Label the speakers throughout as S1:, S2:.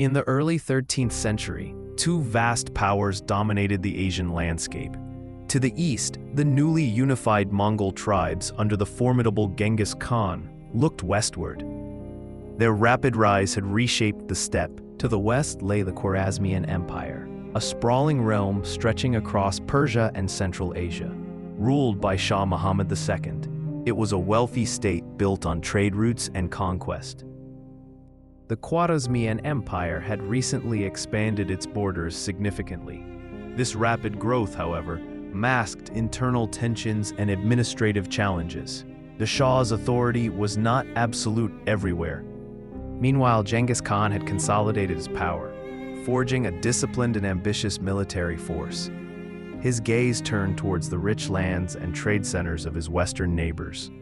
S1: In the early 13th century, two vast powers dominated the Asian landscape. To the east, the newly unified Mongol tribes under the formidable Genghis Khan looked westward. Their rapid rise had reshaped the steppe. To the west lay the Khwarazmian Empire, a sprawling realm stretching across Persia and Central Asia. Ruled by Shah Muhammad II, it was a wealthy state built on trade routes and conquest. The Khwarazmian Empire had recently expanded its borders significantly. This rapid growth, however, masked internal tensions and administrative challenges. The Shah's authority was not absolute everywhere. Meanwhile, Genghis Khan had consolidated his power, forging a disciplined and ambitious military force. His gaze turned towards the rich lands and trade centers of his western neighbors.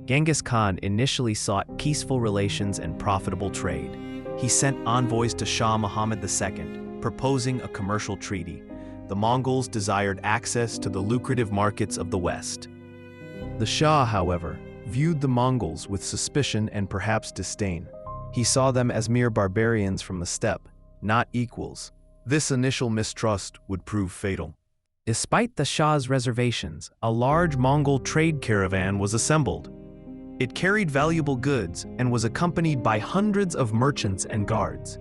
S1: Genghis Khan initially sought peaceful relations and profitable trade. He sent envoys to Shah Muhammad II, proposing a commercial treaty. The Mongols desired access to the lucrative markets of the West. The Shah, however, viewed the Mongols with suspicion and perhaps disdain. He saw them as mere barbarians from the steppe, not equals. This initial mistrust would prove fatal. Despite the Shah's reservations, a large Mongol trade caravan was assembled. It carried valuable goods and was accompanied by hundreds of merchants and guards.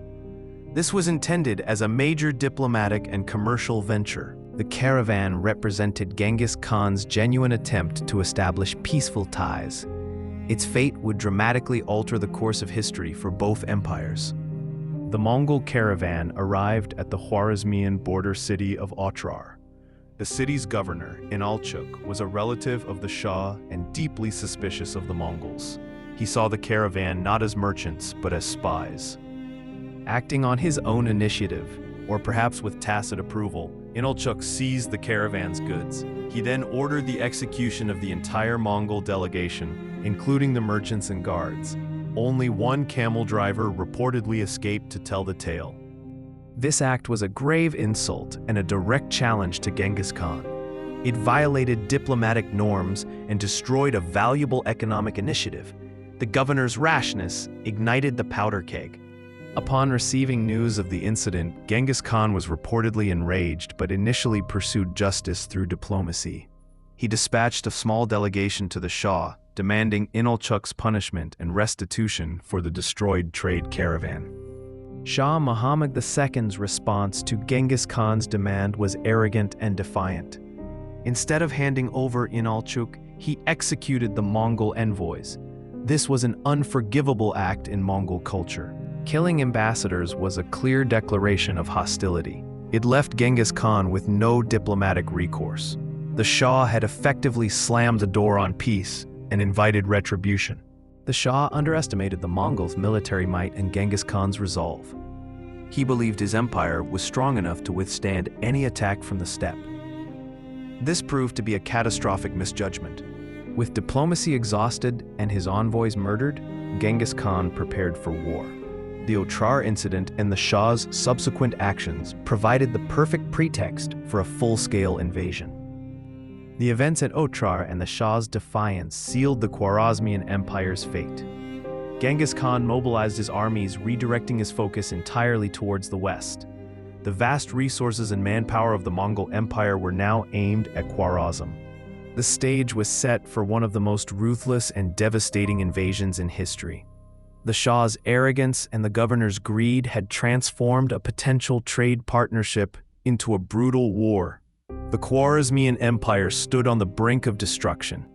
S1: This was intended as a major diplomatic and commercial venture. The caravan represented Genghis Khan's genuine attempt to establish peaceful ties. Its fate would dramatically alter the course of history for both empires. The Mongol caravan arrived at the Khwarazmian border city of Otrar. The city's governor, Inalchuk, was a relative of the Shah and deeply suspicious of the Mongols. He saw the caravan not as merchants, but as spies. Acting on his own initiative, or perhaps with tacit approval, Inalchuk seized the caravan's goods. He then ordered the execution of the entire Mongol delegation, including the merchants and guards. Only one camel driver reportedly escaped to tell the tale. This act was a grave insult and a direct challenge to Genghis Khan. It violated diplomatic norms and destroyed a valuable economic initiative. The governor's rashness ignited the powder keg. Upon receiving news of the incident, Genghis Khan was reportedly enraged but initially pursued justice through diplomacy. He dispatched a small delegation to the Shah, demanding Inalchuk's punishment and restitution for the destroyed trade caravan. Shah Muhammad II's response to Genghis Khan's demand was arrogant and defiant. Instead of handing over Inalchuk, he executed the Mongol envoys. This was an unforgivable act in Mongol culture. Killing ambassadors was a clear declaration of hostility. It left Genghis Khan with no diplomatic recourse. The Shah had effectively slammed the door on peace and invited retribution. The Shah underestimated the Mongols' military might and Genghis Khan's resolve. He believed his empire was strong enough to withstand any attack from the steppe. This proved to be a catastrophic misjudgment. With diplomacy exhausted and his envoys murdered, Genghis Khan prepared for war. The Otrar incident and the Shah's subsequent actions provided the perfect pretext for a full-scale invasion. The events at Otrar and the Shah's defiance sealed the Khwarazmian Empire's fate. Genghis Khan mobilized his armies, redirecting his focus entirely towards the west. The vast resources and manpower of the Mongol Empire were now aimed at Khwarazm. The stage was set for one of the most ruthless and devastating invasions in history. The Shah's arrogance and the governor's greed had transformed a potential trade partnership into a brutal war. The Khwarazmian Empire stood on the brink of destruction.